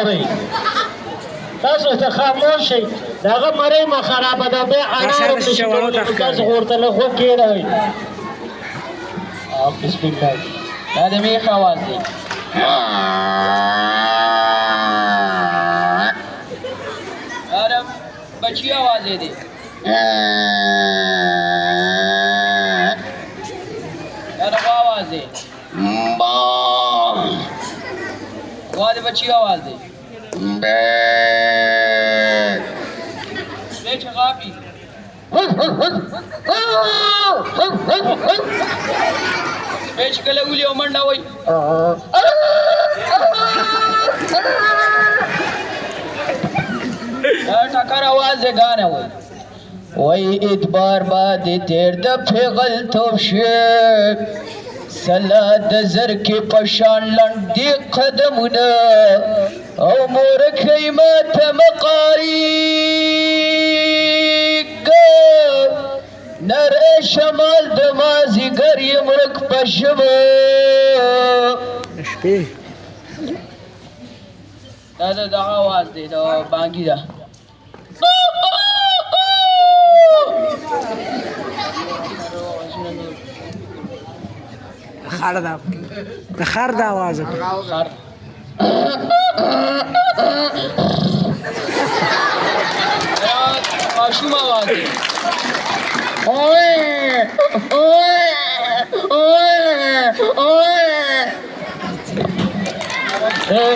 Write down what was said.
کوي تاسو ته خاموش شئ د هغه مرۍ مه خرابه ده بیا انار هم نشي کولی نو تاسو ورته لږ وکېنوئ بسم الله دا د میخ اواز دی دا د بچي اواز دی دا د غوا اواز دی غوا د بچي اواز دی سپی چې غاپي سپی چې کله ولي او منډه وایي دا ټکر اواز دی ګانه وایي وای ادبار باندې تیر د پیغل توب شي سلا د زر کې پشان لنډې قدمونه او مورکۍ ماته مقاریګ نری شمال د مازدیګر یې مړک په ژبه شپې دا د دغه اواز دی د بانګي ده د خر د اواز ماشوم اواز دی